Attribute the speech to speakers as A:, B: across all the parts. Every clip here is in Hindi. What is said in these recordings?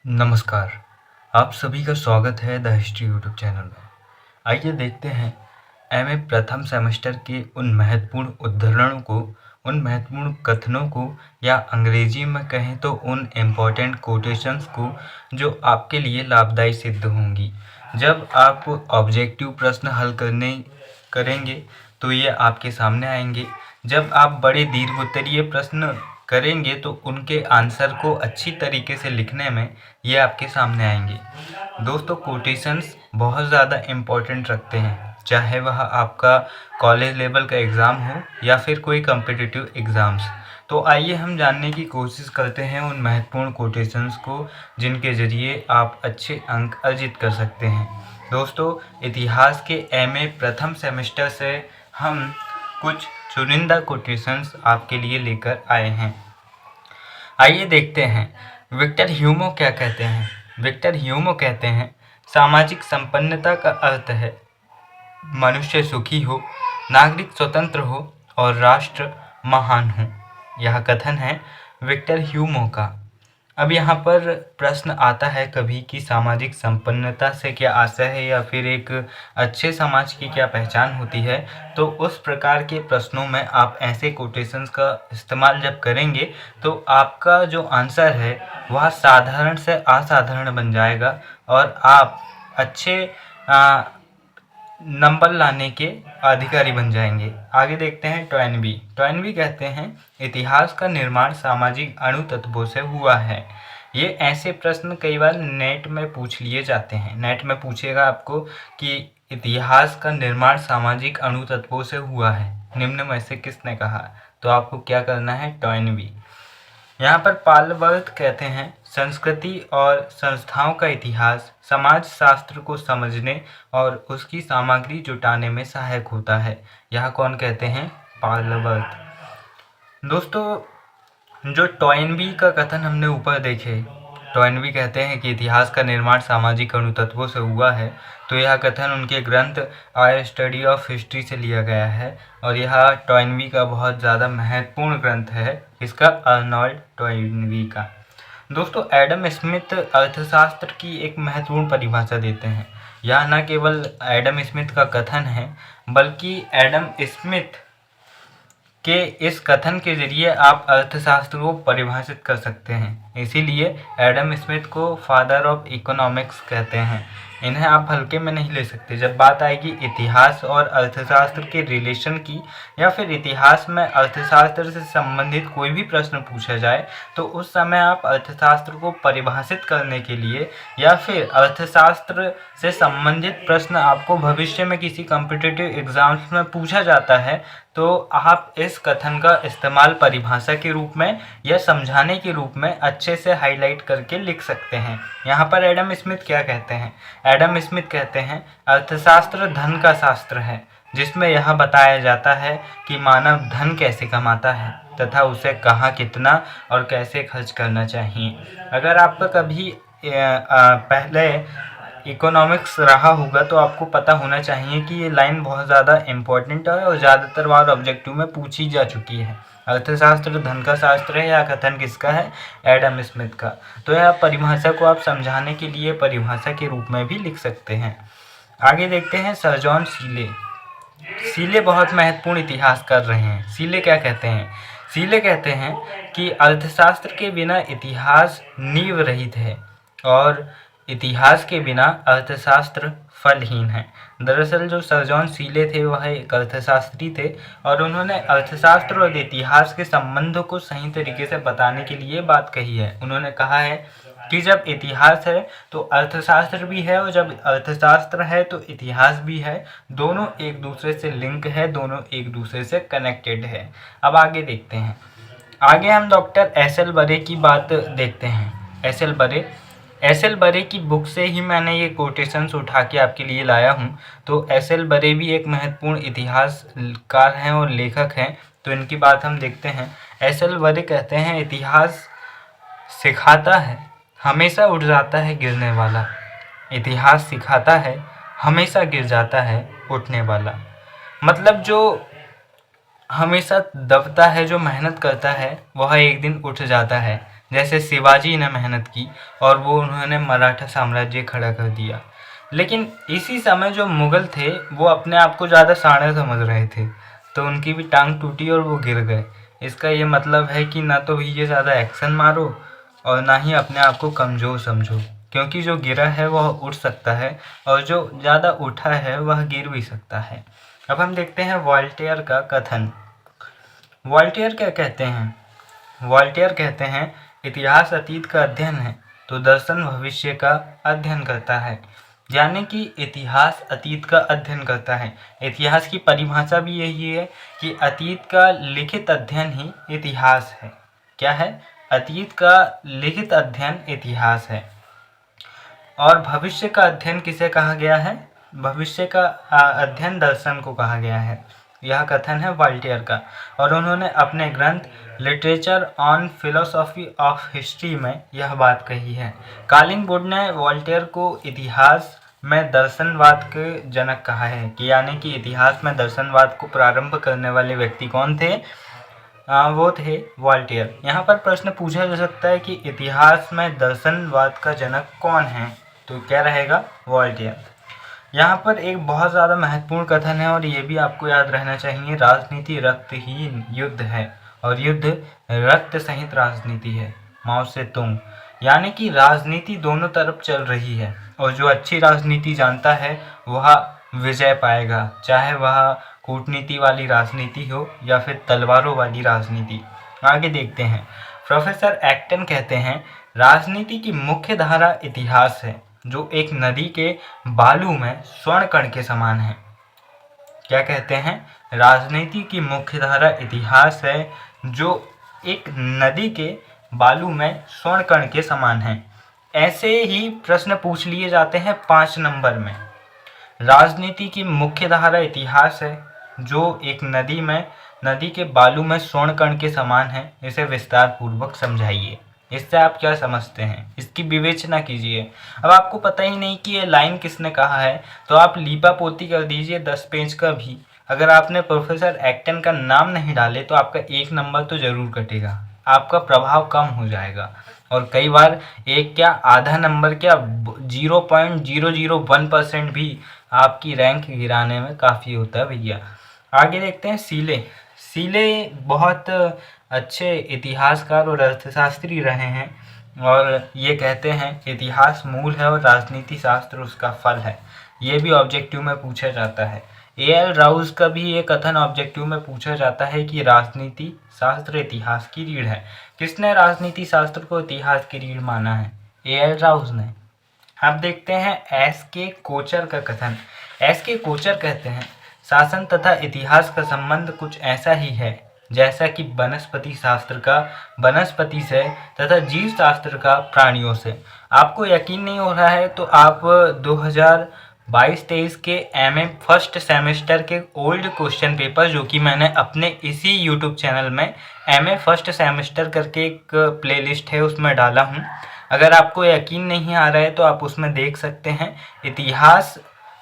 A: नमस्कार, आप सभी का स्वागत है द हिस्ट्री यूट्यूब चैनल में। आइए देखते हैं एमए प्रथम सेमेस्टर के उन महत्वपूर्ण उद्धरणों को, उन महत्वपूर्ण कथनों को या अंग्रेजी में कहें तो उन इम्पोर्टेंट कोटेशंस को जो आपके लिए लाभदायी सिद्ध होंगी। जब आप ऑब्जेक्टिव प्रश्न हल करेंगे तो ये आपके सामने आएंगे। जब आप बड़े दीर्घोत्तरीय प्रश्न करेंगे तो उनके आंसर को अच्छी तरीके से लिखने में ये आपके सामने आएंगे। दोस्तों, कोटेशंस बहुत ज़्यादा इम्पोर्टेंट रखते हैं, चाहे वह आपका कॉलेज लेवल का एग्ज़ाम हो या फिर कोई कॉम्पिटिटिव एग्ज़ाम्स। तो आइए हम जानने की कोशिश करते हैं उन महत्वपूर्ण कोटेशंस को जिनके ज़रिए आप अच्छे अंक अर्जित कर सकते हैं। दोस्तों, इतिहास के एमए प्रथम सेमेस्टर से हम कुछ चुनिंदा कोटेशंस आपके लिए लेकर आए हैं। आइए देखते हैं विक्टर ह्यूगो क्या कहते हैं। विक्टर ह्यूगो कहते हैं, सामाजिक संपन्नता का अर्थ है मनुष्य सुखी हो, नागरिक स्वतंत्र हो और राष्ट्र महान हो। यह कथन है विक्टर ह्यूगो का। अब यहाँ पर प्रश्न आता है कभी कि सामाजिक संपन्नता से क्या आशय है या फिर एक अच्छे समाज की क्या पहचान होती है। तो उस प्रकार के प्रश्नों में आप ऐसे कोटेशंस का इस्तेमाल जब करेंगे तो आपका जो आंसर है वह साधारण से असाधारण बन जाएगा और आप अच्छे नंबर लाने के अधिकारी बन जाएंगे। आगे देखते हैं टॉयनबी। टॉयनबी कहते हैं, इतिहास का निर्माण सामाजिक अणु तत्वों से हुआ है। ये ऐसे प्रश्न कई बार नेट में पूछ लिए जाते हैं। नेट में पूछेगा आपको कि इतिहास का निर्माण सामाजिक अणु तत्वों से हुआ है, निम्न में से किसने कहा। तो आपको क्या करना है, टॉयनबी। यहाँ पर पालवर्थ कहते हैं, संस्कृति और संस्थाओं का इतिहास समाज शास्त्र को समझने और उसकी सामग्री जुटाने में सहायक होता है। यह कौन कहते हैं, पालवर्थ। दोस्तों, जो टॉयनबी का कथन हमने ऊपर देखे, टॉयनबी कहते हैं कि इतिहास का निर्माण सामाजिक अणु तत्वों से हुआ है, तो यह कथन उनके ग्रंथ आर स्टडी ऑफ हिस्ट्री से लिया गया है और यह टॉयनबी का बहुत ज़्यादा महत्वपूर्ण ग्रंथ है, इसका अर्नोल्ड टॉयनबी का। दोस्तों, एडम स्मिथ अर्थशास्त्र की एक महत्वपूर्ण परिभाषा देते हैं। यह न केवल एडम स्मिथ का कथन है बल्कि एडम स्मिथ के इस कथन के जरिए आप अर्थशास्त्र को परिभाषित कर सकते हैं। इसीलिए एडम स्मिथ को फादर ऑफ इकोनॉमिक्स कहते हैं। इन्हें आप हल्के में नहीं ले सकते। जब बात आएगी इतिहास और अर्थशास्त्र के रिलेशन की या फिर इतिहास में अर्थशास्त्र से संबंधित कोई भी प्रश्न पूछा जाए तो उस समय आप अर्थशास्त्र को परिभाषित करने के लिए या फिर अर्थशास्त्र से संबंधित प्रश्न आपको भविष्य में किसी कॉम्पिटिटिव एग्जाम्स में पूछा जाता है तो आप इस कथन का इस्तेमाल परिभाषा के रूप में या समझाने के रूप में अच्छे से हाईलाइट करके लिख सकते हैं। यहाँ पर एडम स्मिथ क्या कहते हैं, एडम स्मिथ कहते हैं, अर्थशास्त्र धन का शास्त्र है जिसमें यह बताया जाता है कि मानव धन कैसे कमाता है तथा उसे कहाँ, कितना और कैसे खर्च करना चाहिए। अगर आपका कभी पहले इकोनॉमिक्स रहा होगा तो आपको पता होना चाहिए कि ये लाइन बहुत ज़्यादा इम्पोर्टेंट है और ज़्यादातर बार ऑब्जेक्टिव में पूछी जा चुकी है। अर्थशास्त्र धन का शास्त्र है, या कथन किसका है, एडम स्मिथ का। तो यह परिभाषा को आप समझाने के लिए परिभाषा के रूप में भी लिख सकते हैं। आगे देखते हैं सर जॉन सीले। सीले बहुत महत्वपूर्ण इतिहास कर रहे हैं। सीले क्या कहते हैं, सीले कहते हैं कि अर्थशास्त्र के बिना इतिहास नींव रहित है और इतिहास के बिना अर्थशास्त्र फलहीन है। दरअसल जो सर जॉन सीले थे वह एक अर्थशास्त्री थे और उन्होंने अर्थशास्त्र और इतिहास के संबंधों को सही तरीके से बताने के लिए बात कही है। उन्होंने कहा है कि जब इतिहास है तो अर्थशास्त्र भी है और जब अर्थशास्त्र है तो इतिहास भी है। दोनों एक दूसरे से लिंक है, दोनों एक दूसरे से कनेक्टेड है। अब आगे देखते हैं। आगे हम डॉक्टर एस.एल. बरे की बात देखते हैं। एस.एल. बरे की बुक से ही मैंने ये कोटेशंस उठा के आपके लिए लाया हूँ। तो एस.एल. बरे भी एक महत्वपूर्ण इतिहासकार हैं और लेखक हैं, तो इनकी बात हम देखते हैं। एस.एल. बरे कहते हैं, इतिहास सिखाता है हमेशा उठ जाता है गिरने वाला, इतिहास सिखाता है हमेशा गिर जाता है उठने वाला। मतलब जो हमेशा दबता है, जो मेहनत करता है, वह एक दिन उठ जाता है। जैसे शिवाजी ने मेहनत की और वो उन्होंने मराठा साम्राज्य खड़ा कर दिया। लेकिन इसी समय जो मुग़ल थे वो अपने आप को ज़्यादा शाणे समझ रहे थे, तो उनकी भी टांग टूटी और वो गिर गए। इसका ये मतलब है कि ना तो भैया ज़्यादा एक्शन मारो और ना ही अपने आप को कमज़ोर समझो, क्योंकि जो गिरा है वह उठ सकता है और जो ज़्यादा उठा है वह गिर भी सकता है। अब हम देखते हैं वॉल्टेयर का कथन। वॉल्टेयर क्या कहते हैं? वॉल्टेयर कहते हैं, इतिहास अतीत का अध्ययन है तो दर्शन भविष्य का अध्ययन करता है। यानी कि इतिहास अतीत का अध्ययन करता है। इतिहास की परिभाषा भी यही है कि अतीत का लिखित अध्ययन ही इतिहास है। क्या है? अतीत का लिखित अध्ययन इतिहास है। और भविष्य का अध्ययन किसे कहा गया है? भविष्य का अध्ययन दर्शन को कहा गया है। यह कथन है वॉल्टेयर का और उन्होंने अपने ग्रंथ literature on philosophy of history में यह बात कही है। कालिंगवुड ने वॉल्टेयर को इतिहास में दर्शनवाद के जनक कहा है कि यानी कि इतिहास में दर्शनवाद को प्रारंभ करने वाले व्यक्ति कौन थे? वो थे वॉल्टेयर। यहाँ पर प्रश्न पूछा जा सकता है कि इतिहास में दर्शनवाद का जनक कौन है? तो क्या रहेगा? वॉल्टेयर। यहाँ पर एक बहुत ज़्यादा महत्वपूर्ण कथन है और ये भी आपको याद रहना चाहिए, राजनीति रक्तहीन युद्ध है और युद्ध रक्त सहित राजनीति है। माओ से तुंग। यानी कि राजनीति दोनों तरफ चल रही है और जो अच्छी राजनीति जानता है वह विजय पाएगा, चाहे वह कूटनीति वाली राजनीति हो या फिर तलवारों वाली राजनीति। आगे देखते हैं। प्रोफेसर एक्टन कहते हैं, राजनीति की मुख्य धारा इतिहास है जो एक नदी के बालू में स्वर्ण कण के समान है। क्या कहते हैं? राजनीति की मुख्य धारा इतिहास है जो एक नदी के बालू में स्वर्ण कण के समान है। ऐसे ही प्रश्न पूछ लिए जाते हैं 5 नंबर में। राजनीति की मुख्य धारा इतिहास है जो एक नदी के बालू में स्वर्ण कण के समान है। इसे विस्तार पूर्वक समझाइए। इससे आप क्या समझते हैं? इसकी विवेचना कीजिए। अब आपको पता ही नहीं कि ये लाइन किसने कहा है तो आप लीपापोती कर दीजिए 10 पेज का भी। अगर आपने प्रोफेसर एक्टन का नाम नहीं डाले तो आपका 1 नंबर तो ज़रूर कटेगा, आपका प्रभाव कम हो जाएगा और कई बार एक क्या आधा नंबर क्या 0.001% भी आपकी रैंक गिराने में काफ़ी होता है भैया। आगे देखते हैं सीले। सीले बहुत अच्छे इतिहासकार और अर्थशास्त्री रहे हैं और ये कहते हैं इतिहास मूल है और राजनीति शास्त्र उसका फल है। ये भी ऑब्जेक्टिव में पूछा जाता है। A.L. राउज का भी ये कथन ऑब्जेक्टिव में पूछा जाता है कि राजनीति शास्त्र इतिहास की रीढ़ है। किसने राजनीति शास्त्र को इतिहास की रीढ़ माना है? A.L. राउज ने। अब देखते हैं S.K. कोचर का कथन। S.K. कोचर कहते हैं, शासन तथा इतिहास का संबंध कुछ ऐसा ही है जैसा कि वनस्पति शास्त्र का वनस्पति से तथा जीव शास्त्र का प्राणियों से। आपको यकीन नहीं हो रहा है तो आप 2022-23 के MA फर्स्ट सेमेस्टर के ओल्ड क्वेश्चन पेपर, जो कि मैंने अपने इसी यूट्यूब चैनल में MA फर्स्ट सेमेस्टर करके एक प्लेलिस्ट है उसमें डाला हूँ। अगर आपको यकीन नहीं आ रहा है तो आप उसमें देख सकते हैं। इतिहास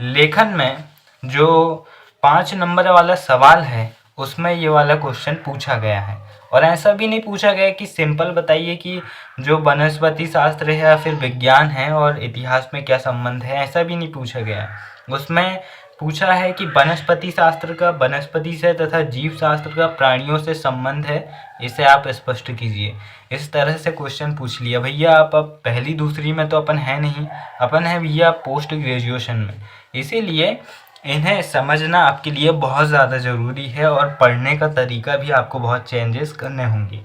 A: लेखन में जो 5 नंबर वाला सवाल है उसमें ये वाला क्वेश्चन पूछा गया है। और ऐसा भी नहीं पूछा गया कि सिंपल बताइए कि जो वनस्पति शास्त्र है या फिर विज्ञान है और इतिहास में क्या संबंध है, ऐसा भी नहीं पूछा गया। उसमें पूछा है कि वनस्पति शास्त्र का वनस्पति से तथा जीव शास्त्र का प्राणियों से संबंध है, इसे आप स्पष्ट कीजिए। इस तरह से क्वेश्चन पूछ लिया भैया। आप अब पहली दूसरी में तो अपन है नहीं, अपन है भैया पोस्ट ग्रेजुएशन में। इसीलिए इन्हें समझना आपके लिए बहुत ज़्यादा ज़रूरी है और पढ़ने का तरीका भी आपको बहुत चेंजेस करने होंगे।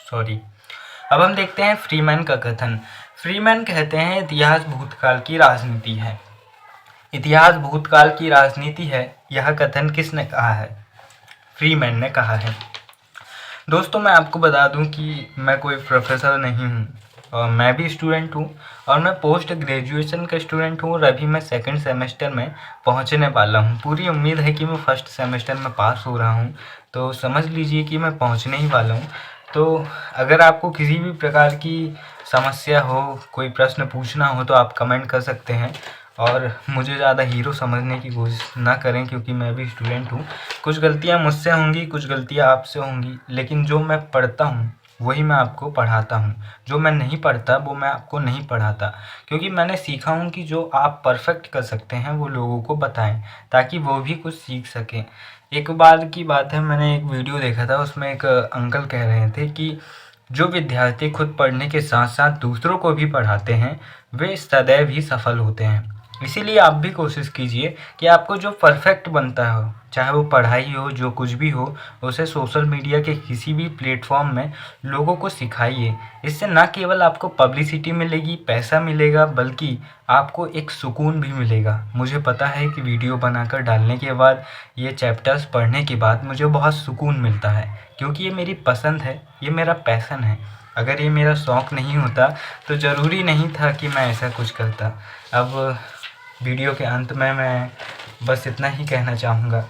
A: सॉरी। अब हम देखते हैं फ्रीमैन का कथन। फ्रीमैन कहते हैं इतिहास भूतकाल की राजनीति है। इतिहास भूतकाल की राजनीति है, यह कथन किसने कहा है? फ्रीमैन ने कहा है। दोस्तों मैं आपको बता दूं कि मैं कोई प्रोफेसर नहीं हूं और मैं भी स्टूडेंट हूं और मैं पोस्ट ग्रेजुएशन का स्टूडेंट हूं और अभी मैं सेकंड सेमेस्टर में पहुंचने वाला हूं। पूरी उम्मीद है कि मैं फर्स्ट सेमेस्टर में पास हो रहा हूं, तो समझ लीजिए कि मैं पहुंचने ही वाला हूं। तो अगर आपको किसी भी प्रकार की समस्या हो, कोई प्रश्न पूछना हो तो आप कमेंट कर सकते हैं और मुझे ज़्यादा हीरो समझने की कोशिश ना करें क्योंकि मैं भी स्टूडेंट हूँ। कुछ गलतियाँ मुझसे होंगी, कुछ गलतियाँ आपसे होंगी, लेकिन जो मैं पढ़ता हूँ वही मैं आपको पढ़ाता हूँ। जो मैं नहीं पढ़ता वो मैं आपको नहीं पढ़ाता, क्योंकि मैंने सीखा हूँ कि जो आप परफेक्ट कर सकते हैं वो लोगों को बताएं, ताकि वो भी कुछ सीख सकें। एक बार की बात है, मैंने एक वीडियो देखा था, उसमें एक अंकल कह रहे थे कि जो विद्यार्थी खुद पढ़ने के साथ साथ दूसरों को भी पढ़ाते हैं वे सदैव ही सफल होते हैं। इसीलिए आप भी कोशिश कीजिए कि आपको जो परफेक्ट बनता हो, चाहे वो पढ़ाई हो, जो कुछ भी हो, उसे सोशल मीडिया के किसी भी प्लेटफॉर्म में लोगों को सिखाइए। इससे ना केवल आपको पब्लिसिटी मिलेगी, पैसा मिलेगा, बल्कि आपको एक सुकून भी मिलेगा। मुझे पता है कि वीडियो बनाकर डालने के बाद, ये चैप्टर्स पढ़ने के बाद मुझे बहुत सुकून मिलता है, क्योंकि ये मेरी पसंद है, ये मेरा पैशन है। अगर ये मेरा शौक़ नहीं होता तो ज़रूरी नहीं था कि मैं ऐसा कुछ करता। अब वीडियो के अंत में मैं बस इतना ही कहना चाहूँगा।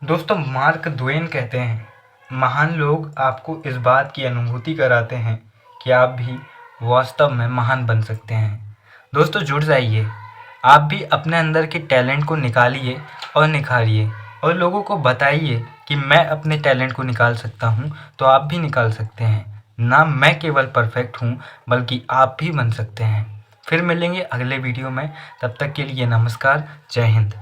A: दोस्तों, मार्क ट्वेन कहते हैं, महान लोग आपको इस बात की अनुभूति कराते हैं कि आप भी वास्तव में महान बन सकते हैं। दोस्तों, जुड़ जाइए, आप भी अपने अंदर के टैलेंट को निकालिए और निखारिए, और लोगों को बताइए कि मैं अपने टैलेंट को निकाल सकता हूँ, तो आप भी निकाल सकते हैं। ना मैं केवल परफेक्ट हूँ, बल्कि आप भी बन सकते हैं। फिर मिलेंगे अगले वीडियो में, तब तक के लिए नमस्कार, जय हिंद।